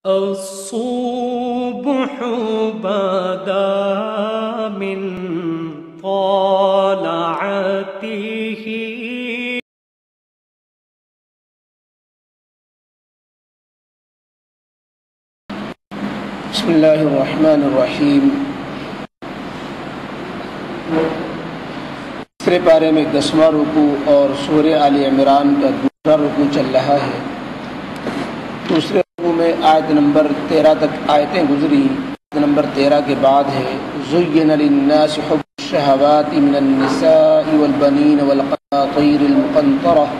الصبح بدا من طلعته بسم اللہ الرحمن الرحیم۔ تیسرے پارے میں 10واں رکوع اور سورہ آل عمران کا دوسرا رکوع چل رہا ہے۔ دوسرے رکوع میں آیت نمبر 13 تک آیتیں گزری۔ آیت نمبر 13 کے بعد ہے زُيِّنَ لِلنَّاسِ حُبُّ الشَّهَوَاتِ مِنَ النِّسَاءِ وَالْبَنِينَ وَالْقَنَاطِيرِ الْمُقَنطَرَةِ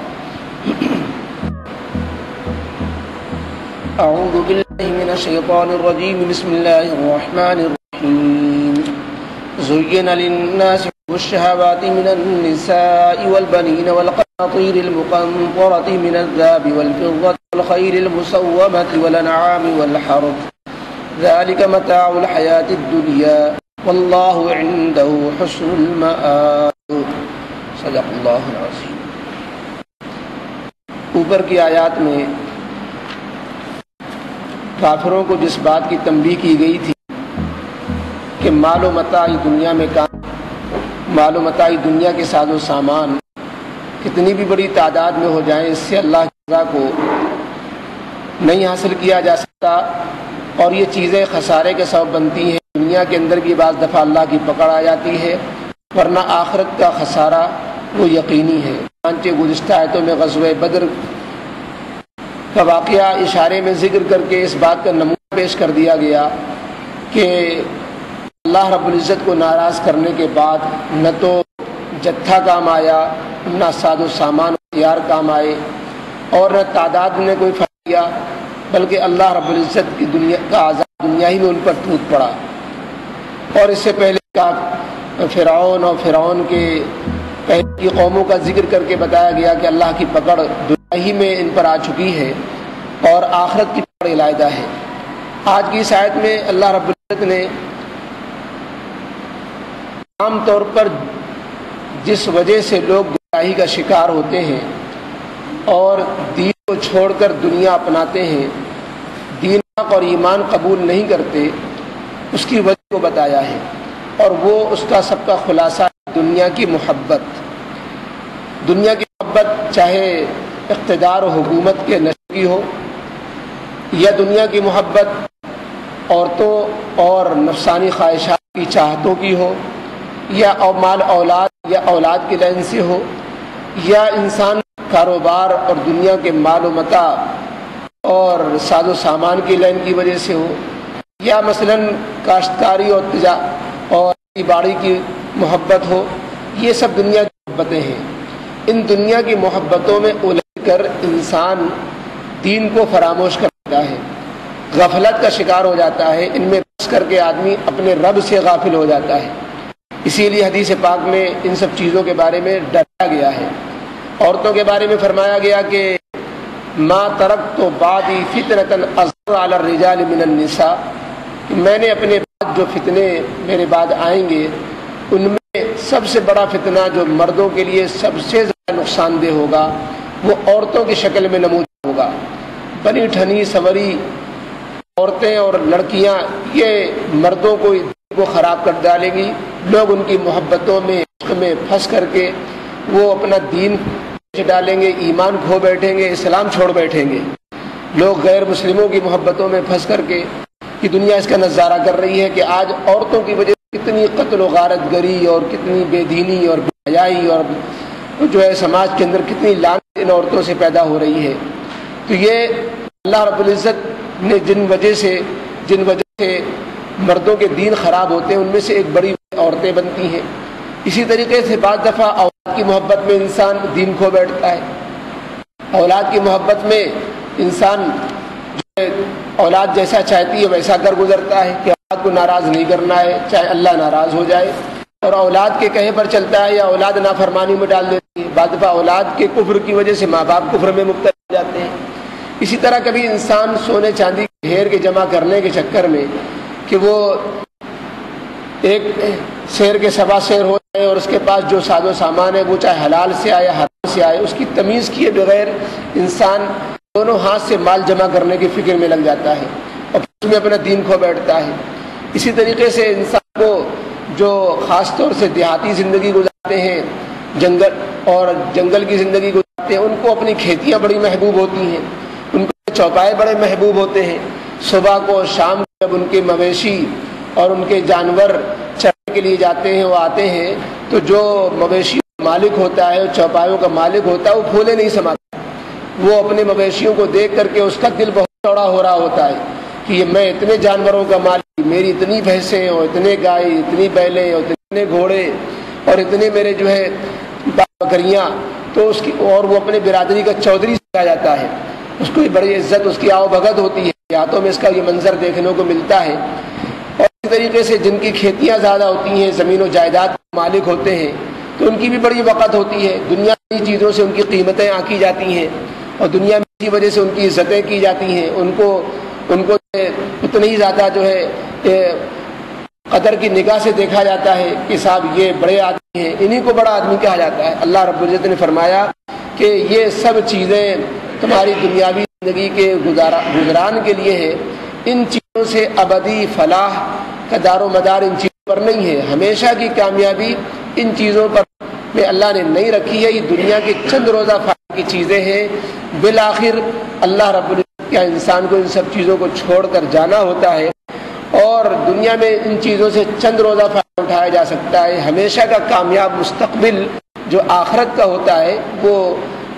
اعوذ باللہ من الشیطان الرجیم بسم اللہ الرحمن الرحیم۔ زُيِّنَ لِلنَّاسِ حُبُّ الشَّهَوَاتِ مِنَ النِّسَاءِ وَالْبَنِينَ وَالْقَنَاطِيرِ الْمُقَنطَرَةِ مِنَ الذَّهَبِ وَالْفِضَّةِ وَالْخَيْلِ الْمُسَوَّمَةِ وَالْأَنْعَامِ وَالْحَرْثِ ذَلِكَ مَتَاعُ الْحَيَاةِ الدُّنْيَا وَاللَّهُ عِندَهُ حُسْنُ الْمَآبِ۔ صدق اللہ العظیم۔ اوپر کی آیات میں کافروں کو جس بات کی تنبیہ کی گئی تھی کہ مال و متاع دنیا میں مال و متاع دنیا کے ساز و سامان کتنی بھی بڑی تعداد میں ہو جائیں، اس سے اللہ کی رضا کو نہیں حاصل کیا جا سکتا، اور یہ چیزیں خسارے کے سبب بنتی ہیں۔ دنیا کے اندر بھی بعض دفعہ اللہ کی پکڑ آ جاتی ہے، ورنہ آخرت کا خسارہ وہ یقینی ہے۔ چنانچہ گزشتہ آیتوں میں غزوہ بدر کا واقعہ اشارے میں ذکر کر کے اس بات کا نمونہ پیش کر دیا گیا کہ اللہ رب العزت کو ناراض کرنے کے بعد نہ تو جتھا کام آیا، نہ ساز و سامان ہتھیار کام آئے، اور نہ تعداد نے کوئی فائدہ کیا، بلکہ اللہ رب العزت کی دنیا کا عذاب دنیا ہی میں ان پر ٹوٹ پڑا۔ اور اس سے پہلے کا فرعون اور فرعون کے پہلے کی قوموں کا ذکر کر کے بتایا گیا کہ اللہ کی پکڑ دنیا ہی میں ان پر آ چکی ہے اور آخرت کی پکڑ علیحدہ ہے۔ آج کی اس آیت میں اللہ رب العزت نے عام طور پر جس وجہ سے لوگ گمراہی کا شکار ہوتے ہیں اور دین کو چھوڑ کر دنیا اپناتے ہیں، دین اور ایمان قبول نہیں کرتے، اس کی وجہ کو بتایا ہے، اور وہ اس کا سب کا خلاصہ دنیا کی محبت۔ دنیا کی محبت چاہے اقتدار و حکومت کے نشے کی ہو، یا دنیا کی محبت عورتوں اور نفسانی خواہشات کی چاہتوں کی ہو، یا مال اولاد یا اولاد کے لین سے ہو، یا انسان کاروبار اور دنیا کے مال و متاع اور ساز و سامان کی لین کی وجہ سے ہو، یا مثلاً کاشتکاری اور باڑی کی محبت ہو، یہ سب دنیا کی محبتیں ہیں۔ ان دنیا کی محبتوں میں الجھ کر انسان دین کو فراموش کر دیتا ہے، غفلت کا شکار ہو جاتا ہے، ان میں پھنس کر کے آدمی اپنے رب سے غافل ہو جاتا ہے۔ اسی لیے حدیث پاک میں ان سب چیزوں کے بارے میں ڈرایا گیا ہے۔ عورتوں کے بارے میں فرمایا گیا کہ ما ترکت بعدی فتنۃ اضر علی الرجال من النساء، کہ میں نے اپنے بعد جو فتنے میرے بعد آئیں گے ان میں سب سے بڑا فتنہ جو مردوں کے لیے سب سے زیادہ نقصان دہ ہوگا وہ عورتوں کی شکل میں نمودار ہوگا۔ بنی ٹھنی سنوری عورتیں اور لڑکیاں یہ مردوں کو خراب کر ڈالیں گی۔ لوگ ان کی محبتوں میں عشق میں پھنس کر کے وہ اپنا دین ڈالیں گے، ایمان کھو بیٹھیں گے، اسلام چھوڑ بیٹھیں گے۔ لوگ غیر مسلموں کی محبتوں میں پھنس کر کے کہ دنیا اس کا نظارہ کر رہی ہے کہ آج عورتوں کی وجہ سے کتنی قتل و غارت گری اور کتنی بے دینی اور بے حیائی اور جو ہے سماج کے اندر کتنی لعنت ان عورتوں سے پیدا ہو رہی ہے۔ تو یہ اللہ رب العزت نے جن وجہ سے مردوں کے دین خراب ہوتے ہیں ان میں سے ایک بڑی عورتیں بنتی ہیں۔ اسی طریقے سے بعض دفعہ اولاد کی محبت میں انسان دین کھو بیٹھتا ہے۔ اولاد کی محبت میں انسان اولاد جیسا چاہتی ہے ویسا کر گزرتا ہے کہ اولاد کو ناراض نہیں کرنا ہے چاہے اللہ ناراض ہو جائے، اور اولاد کے کہے پر چلتا ہے یا اولاد نافرمانی میں ڈال دیتی ہے۔ بعض دفعہ اولاد کے کفر کی وجہ سے ماں باپ کفر میں مبتلا ہو جاتے ہیں۔ اسی طرح کبھی انسان سونے چاندی کے ڈھیر کے جمع کرنے کے چکر میں کہ وہ ایک شیر کے سوا شیر ہو جائے اور اس کے پاس جو ساز و سامان ہے وہ چاہے حلال سے آئے حرام سے آئے، اس کی تمیز کیے بغیر انسان دونوں ہاتھ سے مال جمع کرنے کی فکر میں لگ جاتا ہے۔ اس میں اپنا دین کھو بیٹھتا ہے۔ اسی طریقے سے انسان کو جو خاص طور سے دیہاتی زندگی گزارتے ہیں، جنگل کی زندگی گزارتے ہیں، ان کو اپنی کھیتیاں بڑی محبوب ہوتی ہیں، ان کو چوپائے بڑے محبوب ہوتے ہیں۔ صبح کو شام جب ان کے مویشی اور ان کے جانور چرنے کے لیے جاتے ہیں، وہ آتے ہیں تو جو مویشی مالک ہوتا ہے، چوپایوں کا مالک ہوتا ہے، وہ پھولے نہیں سماتا، وہ اپنے مویشیوں کو دیکھ کر کے اس کا دل بہت چوڑا ہو رہا ہوتا ہے کہ یہ میں اتنے جانوروں کا مالک، میری اتنی بھینسیں اور اتنے گائے، اتنی بیلیں اور اتنے گھوڑے اور اتنے میرے جو ہے بکریاں، تو اس کی، اور وہ اپنے برادری کا چودھری کہا جاتا ہے، اس کو بڑی عزت، اس کی آؤ بھگت ہوتی ہے، دیہاتوں میں اس کا یہ منظر دیکھنے کو ملتا ہے۔ اور اسی طریقے سے جن کی کھیتیاں زیادہ ہوتی ہیں، زمین و جائیداد کے مالک ہوتے ہیں، تو ان کی بھی بڑی وقت ہوتی ہے، دنیا کی چیزوں سے ان کی قیمتیں آنکی جاتی ہیں اور دنیا میں اسی وجہ سے ان کی عزتیں کی جاتی ہیں، ان کو اتنی ہی زیادہ جو ہے قدر کی نگاہ سے دیکھا جاتا ہے کہ صاحب یہ بڑے آدمی ہیں، انہی کو بڑا آدمی کہا جاتا ہے۔ اللہ رب العزت نے فرمایا کہ یہ سب چیزیں تمہاری دنیاوی زندگی کے گزران کے لیے ہے، ان چیزوں سے ابدی فلاح کا دار و مدار ان چیزوں پر نہیں ہے، ہمیشہ کی کامیابی ان چیزوں پر میں اللہ نے نہیں رکھی ہے، یہ دنیا کے چند روزہ فائدے کی چیزیں ہیں، بالآخر اللہ رب العزت کا انسان کو ان سب چیزوں کو چھوڑ کر جانا ہوتا ہے، اور دنیا میں ان چیزوں سے چند روزہ فائدہ اٹھایا جا سکتا ہے، ہمیشہ کا کامیاب مستقبل جو آخرت کا ہوتا ہے وہ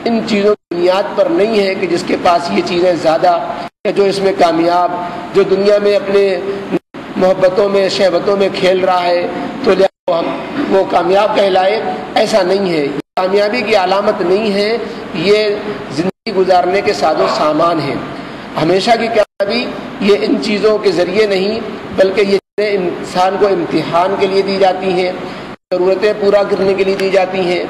ان چیزوں کی بنیاد پر نہیں ہے کہ جس کے پاس یہ چیزیں زیادہ، جو اس میں کامیاب، جو دنیا میں اپنے محبتوں میں شہوتوں میں کھیل رہا ہے تو وہ کامیاب کہلائے، ایسا نہیں ہے، کامیابی کی علامت نہیں ہے، یہ زندگی گزارنے کے ساز و سامان ہے۔ ہمیشہ کی کامیابی یہ ان چیزوں کے ذریعے نہیں، بلکہ یہ چیزیں انسان کو امتحان کے لیے دی جاتی ہیں، ضرورتیں پورا کرنے کے لیے دی جاتی ہیں،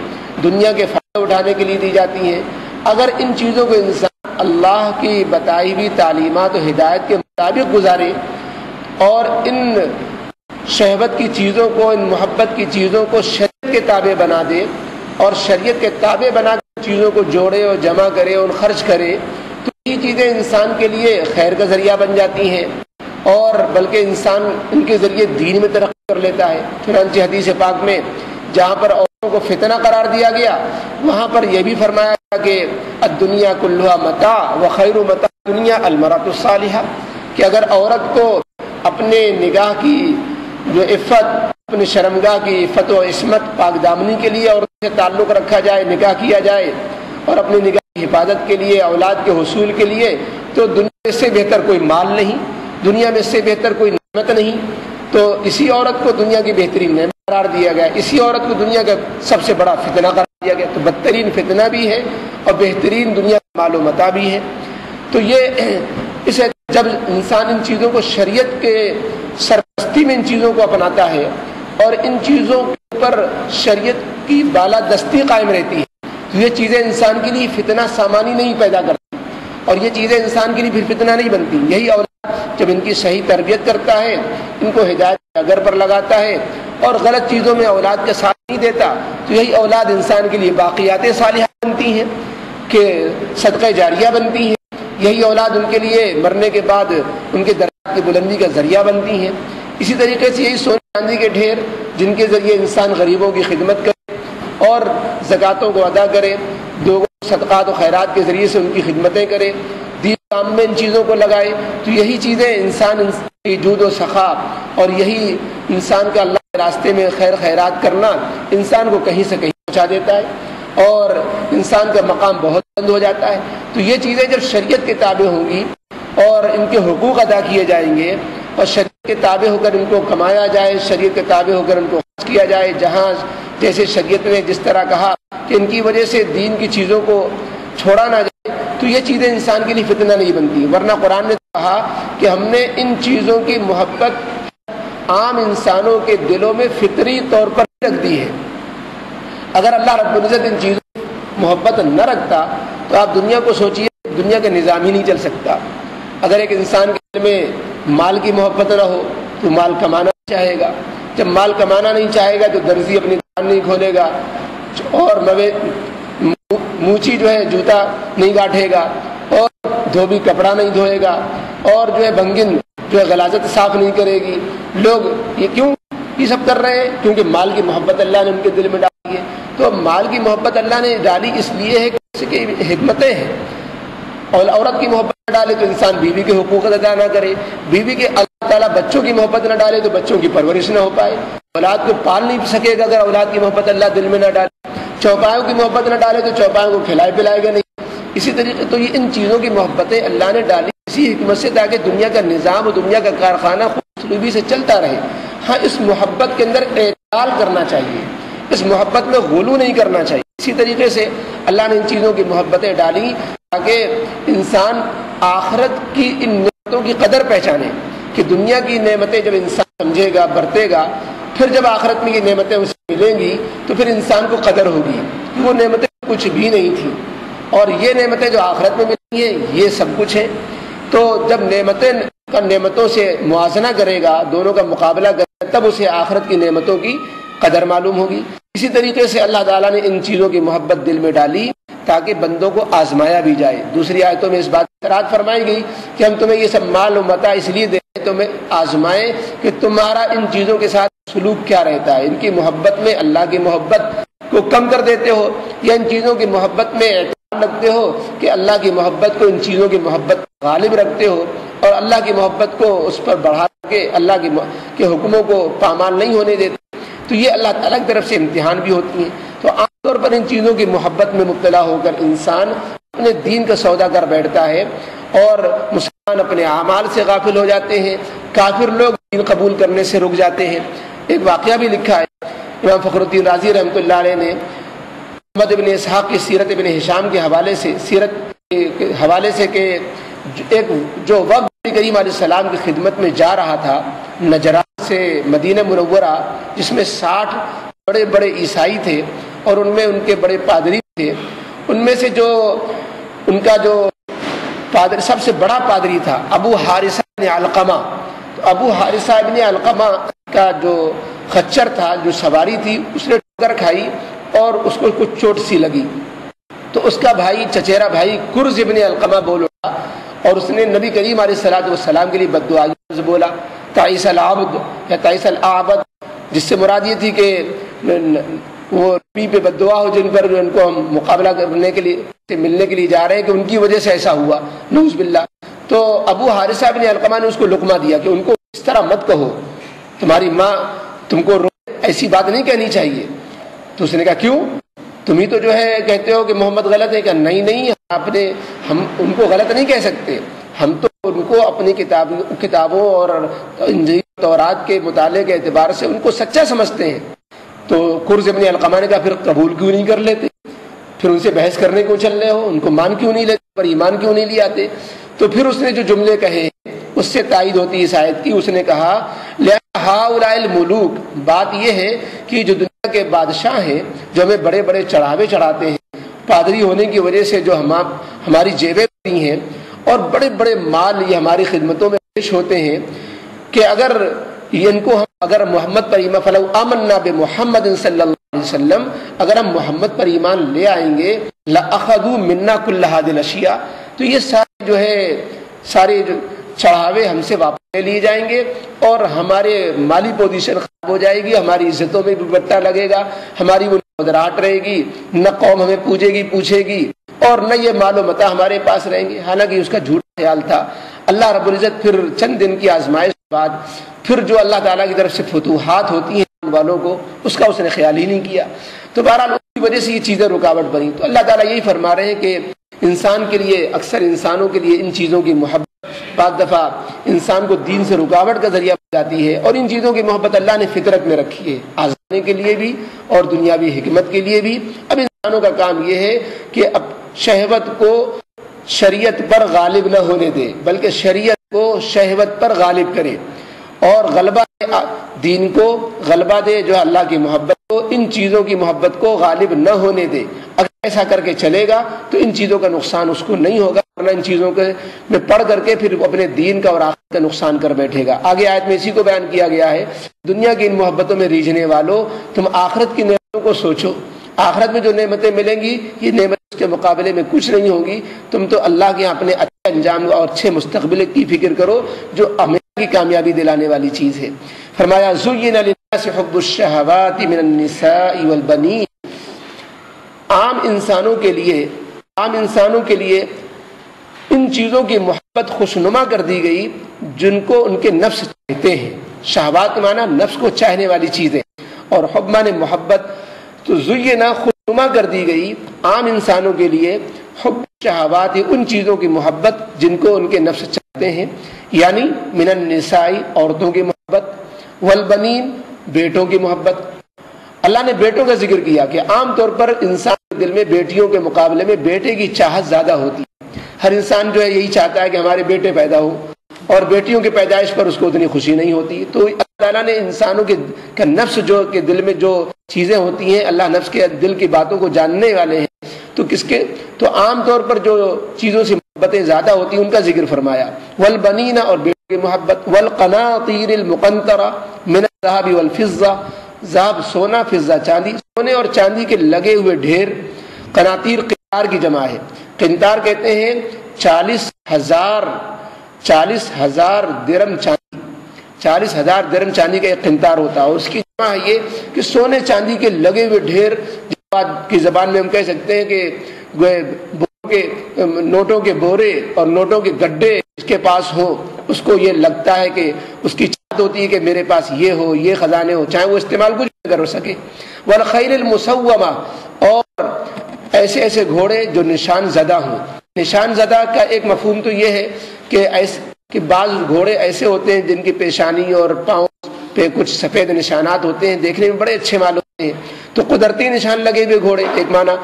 دنیا کے فائدے اٹھانے کے لیے دی جاتی ہیں۔ اگر ان چیزوں کو انسان اللہ کی بتائی ہوئی تعلیمات و ہدایت کے مطابق گزارے اور ان شہوت کی چیزوں کو، ان محبت کی چیزوں کو شریعت کے تابع بنا دے اور شریعت کے تابع بنا کے چیزوں کو جوڑے اور جمع کرے اور خرچ کرے، تو یہ چیزیں انسان کے لیے خیر کا ذریعہ بن جاتی ہیں، اور بلکہ انسان ان کے ذریعے دین میں ترقی کر لیتا ہے۔ چنانچہ حدیث پاک میں جہاں پر عورتوں کو فتنہ قرار دیا گیا، وہاں پر یہ بھی فرمایا گیا کہ الدنیا کلھا متاع وخیر متاع الدنیا المرأۃ الصالحہ، کہ اگر عورت کو اپنے نگاہ کی جو عفت، اپنی شرمگاہ کی عفت و عصمت، پاک دامنی کے لیے عورت سے تعلق رکھا جائے، نکاح کیا جائے، اور اپنی نگاہ کی حفاظت کے لیے، اولاد کے حصول کے لیے، تو دنیا سے بہتر کوئی مال نہیں، دنیا میں سے بہتر کوئی نعمت نہیں، تو اسی عورت کو دنیا کی بہترین نعمت قرار دیا گیا، اسی عورت کو دنیا کا سب سے بڑا فتنہ قرار دیا گیا، تو بدترین فتنہ بھی ہے اور بہترین دنیا کا مال و متاع بھی ہے۔ تو یہ اسے جب انسان ان چیزوں کو شریعت کے سرپرستی میں ان چیزوں کو اپناتا ہے اور ان چیزوں پر شریعت کی بالادستی قائم رہتی ہے، تو یہ چیزیں انسان کے لیے فتنہ سامانی نہیں پیدا کرتی، اور یہ چیزیں انسان کے لیے پھر فتنہ نہیں بنتی۔ یہی اولاد جب ان کی صحیح تربیت کرتا ہے، ان کو ہدایت کے اگر پر لگاتا ہے اور غلط چیزوں میں اولاد کا ساتھ نہیں دیتا، تو یہی اولاد انسان کے لیے باقیات صالحہ بنتی ہیں، کہ صدقہ جاریہ بنتی ہیں، یہی اولاد ان کے لیے مرنے کے بعد ان کے درجات کی بلندی کا ذریعہ بنتی ہیں۔ اسی طریقے سے یہی سونے چاندی کے ڈھیر جن کے ذریعے انسان غریبوں کی خدمت کرے اور زکاتوں کو ادا کرے، لوگوں کو صدقات و خیرات کے ذریعے سے ان کی خدمتیں کرے، دین کام میں ان چیزوں کو لگائے، تو یہی چیزیں انسان کی جود و سخا اور یہی انسان کا اللہ کے راستے میں خیر خیرات کرنا انسان کو کہیں سے کہیں پہنچا دیتا ہے اور انسان کا مقام بہت بلند ہو جاتا ہے۔ تو یہ چیزیں جب شریعت کے تابع ہوں گی اور ان کے حقوق ادا کیے جائیں گے اور شریعت کے تابع ہو کر ان کو کمایا جائے، شریعت کے تابع ہو کر ان کو خرچ کیا جائے، جہاں جیسے شریعت نے جس طرح کہا کہ ان کی وجہ سے دین کی چیزوں کو چھوڑا نہ جائے، تو یہ چیزیں انسان کے لیے فتنہ نہیں بنتی، ورنہ قرآن نے کہا کہ ہم نے ان چیزوں کی محبت عام انسانوں کے دلوں میں فطری طور پر رکھ دی ہے۔ اگر اللہ رب العزت ان چیزوں کی محبت نہ رکھتا تو آپ دنیا کو سوچئے، دنیا کا نظام ہی نہیں چل سکتا۔ اگر ایک انسان کے دل میں مال کی محبت نہ ہو تو مال کمانا چاہے گا، جب مال کمانا نہیں چاہے گا تو درزی اپنی دکان نہیں کھولے گا اور موچی جو ہے جوتا نہیں گاٹھے گا اور دھوبی کپڑا نہیں دھوئے گا اور جو ہے بھنگن جو ہے غلاظت صاف نہیں کرے گی. لوگ یہ کیوں یہ سب کر رہے ہیں؟ کیونکہ مال کی محبت اللہ نے ان کے دل میں ڈالی ہے. تو مال کی محبت اللہ نے ڈالی اس لیے ہے کہ اس کی حکمتیں ہیں. اور عورت کی محبت نہ ڈالے تو انسان بیوی کے حقوق ادا نہ کرے. بیوی کے اللہ تعالیٰ بچوں کی محبت نہ ڈالے تو بچوں کی پرورش نہ ہو پائے. اولاد کو پال نہیں سکے گا اگر اولاد کی محبت اللہ دل میں نہ ڈالے. چوپایوں کی محبت نہ ڈالے تو چوپایوں کو کھلائے پلائے گا نہیں. اسی طریقے تو یہ ان چیزوں کی محبتیں اللہ نے ڈالی اسی حکمت سے تاکہ دنیا کا نظام اور دنیا کا کارخانہ خوبصورتی سے چلتا رہے. ہاں اس محبت کے اندر اعتدال کرنا چاہیے, اس محبت میں غلو نہیں کرنا چاہیے. اسی طریقے سے اللہ نے ان چیزوں کی محبتیں ڈالی تاکہ انسان آخرت کی ان نعمتوں کی قدر پہچانے کہ دنیا کی نعمتیں جب انسان سمجھے گا برتے گا, پھر جب آخرت میں یہ نعمتیں اسے ملیں گی تو پھر انسان کو قدر ہوگی کہ وہ نعمتیں کچھ بھی نہیں تھیں اور یہ نعمتیں جو آخرت میں ملیں ہیں یہ سب کچھ ہیں. تو جب نعمتوں سے موازنہ کرے گا, دونوں کا مقابلہ کرے گا, تب اسے آخرت کی نعمتوں کی قدر معلوم ہوگی. اسی طریقے سے اللہ تعالیٰ نے ان چیزوں کی محبت دل میں ڈالی تاکہ بندوں کو آزمایا بھی جائے. دوسری آیتوں میں اس بات کی اطاعت فرمائی گئی کہ ہم تمہیں یہ سب مال و متاع اس لیے دیں تمہیں آزمائیں کہ تمہارا ان چیزوں کے ساتھ سلوک کیا رہتا ہے. ان کی محبت میں اللہ کی محبت کو کم کر دیتے ہو یا ان چیزوں کی محبت میں اعتماد رکھتے ہو کہ اللہ کی محبت کو ان چیزوں کی محبت غالب رکھتے ہو اور اللہ کی محبت کو اس پر بڑھا کے اللہ کے حکموں کو پامال نہیں ہونے دیتے. تو یہ اللہ تعالیٰ کی طرف سے امتحان بھی ہوتی ہیں. تو عام طور پر ان چیزوں کی محبت میں مبتلا ہو کر انسان اپنے دین کا سودا کر بیٹھتا ہے اور مسلمان اپنے اعمال سے غافل ہو جاتے ہیں. کافر لوگ دین قبول کرنے سے رک جاتے ہیں. ایک واقعہ بھی لکھا ہے امام فخر الدین رازی رحمۃ اللہ علیہ نے محمد ابن اسحاق کی سیرت ابن ہشام کے حوالے سے کہ ایک جو وقت نبی کریم علیہ السلام کی خدمت میں جا رہا تھا نجران سے مدینہ منورہ, جس میں 60 بڑے بڑے عیسائی تھے اور ان میں ان کے بڑے پادری تھے. ان میں سے جو ان کا جو پادری سب سے بڑا پادری تھا ابو حارثہ بن علقمہ. تو ابو حارثہ بن علقمہ کا جو خچر تھا, جو سواری تھی, اس نے ٹکر کھائی اور اس کو کچھ چوٹ سی لگی. تو اس کا بھائی چچیرا بھائی کرز ابن علقمہ بول اٹھا اور اس نے نبی کریم علیہ الصلوۃ والسلام کے لیے بد دعا بولا تعیس العبد یا تعیس العبد, جس سے مراد یہ تھی کہ وہ نبی پہ بد دعا ہو جن پر ان کو ہم مقابلہ کرنے کے لیے ملنے کے لیے جا رہے ہیں کہ ان کی وجہ سے ایسا ہوا, نعوذ باللہ. تو ابو حارثہ بن علقمہ نے اس کو لقمہ دیا کہ ان کو اس طرح مت کہو, تمہاری ماں تم کو ایسی بات نہیں کہنی چاہیے. تو اس نے کہا کیوں, تم ہی تو جو ہے کہتے ہو کہ محمد غلط ہے. کہ نہیں ہم ان کو غلط نہیں کہہ سکتے, ہم تو ان کو اپنی کتابوں اور انجیل تورات کے مطالعے کے اعتبار سے ان کو سچا سمجھتے ہیں. تو کرز ابن علقمہ نے کہا پھر قبول کیوں نہیں کر لیتے, پھر ان سے بحث کرنے کیوں چل رہے ہو, ان کو مان کیوں نہیں لیتے, پر ایمان کیوں نہیں لے آتے. تو پھر اس نے جو جملے کہے اس سے تائید ہوتی ہے اس آیت کی. اس نے کہا ہؤلاء الملوک, بات یہ ہے کہ جو دنیا کے بادشاہ ہیں جو ہمیں بڑے بڑے چڑھاوے چڑھاتے ہیں, پادری ہونے کی وجہ سے جو ہماری جیبیں بھری ہیں اور بڑے بڑے مال یہ ہماری خدمتوں میں پیش ہوتے ہیں, کہ اگر ان کو اگر محمد پر ایمان فلو آمنا بمحمد صلی اللہ علیہ وسلم, اگر ہم محمد پر ایمان لے آئیں گے لأخذوا منا كل هذه الاشیاء, تو یہ سارے چڑھاوے ہم سے واپس لے لیے جائیں گے اور ہمارے مالی پوزیشن خراب ہو جائے گی, ہماری عزتوں میں بھی بٹا لگے گا, ہماری وہ مدراٹ رہے گی, نہ قوم ہمیں پوچھے گی اور نہ یہ مال و متاع ہمارے پاس رہیں گے. حالانکہ اس کا جھوٹا خیال تھا. اللہ رب العزت پھر چند دن کی آزمائش کے بعد پھر جو اللہ تعالیٰ کی طرف سے فتوحات ہوتی ہیں والوں کو, اس کا اس نے خیال ہی نہیں کیا. تو بہرحال اس کی وجہ سے یہ چیزیں رکاوٹ بنی. تو اللہ تعالیٰ یہی فرما رہے ہیں کہ انسان کے لیے, اکثر انسانوں کے لیے ان چیزوں کی محبت بعض دفعہ انسان کو دین سے رکاوٹ کا ذریعہ بن جاتی ہے. اور ان چیزوں کی محبت اللہ نے فطرت میں رکھی ہے, آزمانے کے لیے بھی اور دنیاوی حکمت کے لیے بھی. اب انسانوں کا کام یہ ہے کہ اب شہوت کو شریعت پر غالب نہ ہونے دے, بلکہ شریعت کو شہوت پر غالب کرے اور غلبہ دین کو غلبہ دے, جو اللہ کی محبت کو, ان چیزوں کی محبت کو غالب نہ ہونے دے. اگر ایسا کر کے چلے گا تو ان چیزوں کا نقصان اس کو نہیں ہوگا, ورنہ ان چیزوں کے میں پڑھ کر کے پھر اپنے دین کا اور آخرت کا نقصان کر بیٹھے گا. آگے آیت میں اسی کو بیان کیا گیا ہے, دنیا کی ان محبتوں میں ریجھنے والوں, تم آخرت کی نعمتوں کو سوچو. آخرت میں جو نعمتیں ملیں گی یہ نعمت اس کے مقابلے میں کچھ نہیں ہوگی. تم تو اللہ کے اپنے اچھے انجام اور اچھے مستقبل کی فکر کرو جو ہمیں کی کامیابی دلانے والی چیز ہے۔ فرمایا زُيِّنَ لِلنَّاسِ حُبُّ الشَّهَوَاتِ مِنَ النِّسَاءِ وَالْبَنِينَ، عام انسانوں کے لیے ان چیزوں کی محبت خوشنما کر دی گئی جن کو ان کے نفس چاہتے ہیں۔ شہوات کے معنی نفس کو چاہنے والی چیزیں، اور حب معنی محبت، تو زُيِّنَ خوشنما کر دی گئی عام انسانوں کے لیے حب شہوات، ان چیزوں کی محبت جن کو ان کے نفس چاہتے ہیں، یعنی من النساء عورتوں کی محبت، والبنین بیٹوں کی محبت۔ اللہ نے بیٹوں کا ذکر کیا کہ عام طور پر انسان کے دل میں بیٹیوں کے مقابلے میں بیٹے کی چاہت زیادہ ہوتی ہے۔ ہر انسان جو ہے یہی چاہتا ہے کہ ہمارے بیٹے پیدا ہو، اور بیٹیوں کی پیدائش پر اس کو اتنی خوشی نہیں ہوتی۔ تو اللہ تعالیٰ نے انسانوں کے نفس جو کے دل میں جو چیزیں ہوتی ہیں، اللہ نفس کے دل کی باتوں کو جاننے والے ہیں، تو عام طور پر جو چیزوں سے محبتیں زیادہ ہوتی ہیں ان کا ذکر فرمایا۔ والبنین، اور بیٹوں کی محبت، والقناطیر المقنطرہ من الذهب والفضہ، ذهب سونا، فضہ چاندی، سونے اور چاندی کے لگے ہوئے ڈھیر۔ قناطیر قنطار کی جمع ہے، قنطار کہتے ہیں 40,000 درم چاندی، 40,000 درم چاندی کا ایک قنطار ہوتا ہے، اور اس کی جمع ہے یہ کہ سونے چاندی کے لگے ہوئے ڈھیر، کی زبان میں ہم کہہ سکتے ہیں کہ نوٹوں کے بورے اور نوٹوں کے گڈھے اس کے پاس ہو، اس کو یہ لگتا ہے کہ اس کی چاہت ہوتی ہے کہ میرے پاس یہ ہو، یہ خزانے ہو، چاہے وہ استعمال کچھ نہ کر سکے۔ والخیل المسومہ، اور ایسے گھوڑے جو نشان زدہ ہوں۔ نشان زدہ کا ایک مفہوم تو یہ ہے کہ بعض گھوڑے ایسے ہوتے ہیں جن کی پیشانی اور پاؤں پہ کچھ سفید نشانات ہوتے ہیں، دیکھنے میں بڑے اچھے معلوم ہوتے ہیں، تو قدرتی نشان لگے ہوئے گھوڑے ایک معنی،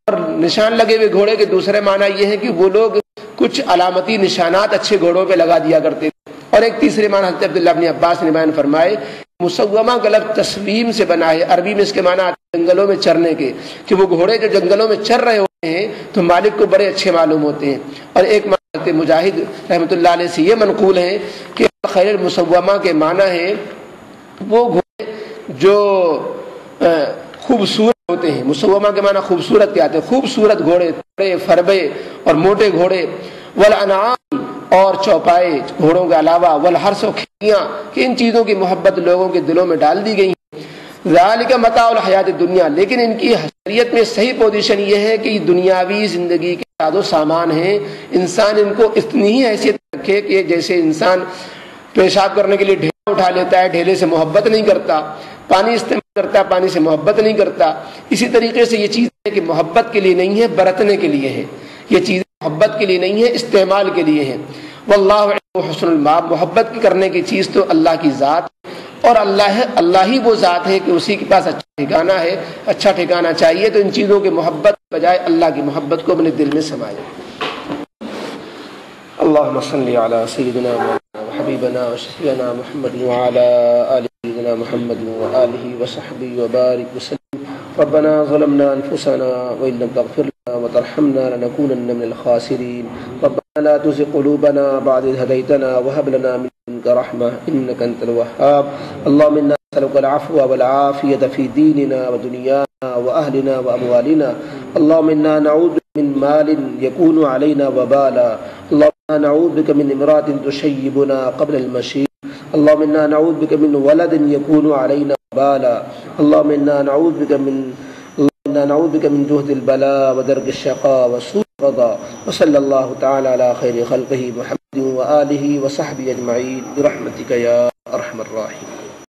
اور نشان لگے ہوئے گھوڑے کے دوسرے معنی یہ ہے کہ وہ لوگ کچھ علامتی نشانات اچھے گھوڑوں پہ لگا دیا کرتے تھے۔ اور ایک تیسرے معنی حضرت عبداللہ ابن عباس نے بیان فرمائے، مسومہ کا لفظ تسویم سے بنا ہے، عربی میں اس کے معنی آتے ہیں جنگلوں میں چرنے کے، کہ وہ گھوڑے جو جنگلوں میں چر رہے ہوتے ہیں تو مالک کو بڑے اچھے معلوم ہوتے ہیں۔ اور ایک معنی مجاہد رحمۃ اللہ علیہ سے یہ منقول ہے کہ خیر المسومہ کے معنی ہے وہ گھوڑے جو خوبصورت ہوتے ہیں۔ مسومہ کے معنی خوبصورت کیا آتے ہیں، خوبصورت گھوڑے، بڑے فربے اور موٹے گھوڑے۔ والانعام، اور چوپائے گھوڑوں کے علاوہ، والحرث، و کھیتیاں، کہ ان چیزوں کی محبت لوگوں کے دلوں میں ڈال دی گئی ہیں۔ ذالک متاع الحیات الدنیا، لیکن ان کی شریعت میں صحیح پوزیشن یہ ہے کہ دنیاوی زندگی کے ساز و سامان ہیں، انسان ان کو اتنی ہی حیثیت رکھے کہ جیسے انسان پیشاب کرنے کے لیے ڈھیلا اٹھا لیتا ہے، ڈھیلے سے محبت نہیں کرتا، پانی استعمال کرتا ہے، پانی سے محبت نہیں کرتا، اسی طریقے سے یہ چیز ہے کہ محبت کے لیے نہیں ہے، برتنے کے لیے ہے۔ یہ چیزیں محبت کے لیے نہیں ہے، استعمال کے لیے ہے۔ واللہ عنده حسن المآب، محبت کرنے کی چیز تو اللہ کی ذات، اور اللہ ہی وہ ذات ہے کہ اسی کے پاس اچھا ٹھکانہ ہے، اچھا ٹھکانہ چاہیے تو ان چیزوں کی محبت بجائے اللہ کی محبت کو اپنے دل میں سمائے۔ اللهم صل على سيدنا وحبيبنا وشفيعنا محمد وعلى آل سيدنا محمد وآله وصحبه وبارك وسلم۔ ربنا ظلمنا أنفسنا وإن لم تغفر لنا وترحمنا لنكونن من الخاسرين۔ ربنا لا تزغ قلوبنا بعد إذ هديتنا وهب لنا من لدنك رحمة إنك أنت الوهاب۔ اللهم إنا نسألك العفو والعافية في ديننا ودنيانا وأهلنا وأموالنا۔ اللهم إنا نعوذ من مال يكون علينا وبالا۔ اللهم إنا نعوذ بك من امرأة تشيبنا قبل المشيب۔ اللهم إنا نعوذ بك من ولد يكون علينا وبالا۔ اللهم إنا نعوذ بك من جهد البلاء ودرك الشقاء وسوء القضاء۔ وصلى الله تعالى على خير خلقه محمد وآله وصحبه أجمعين برحمتك يا أرحم الراحمين۔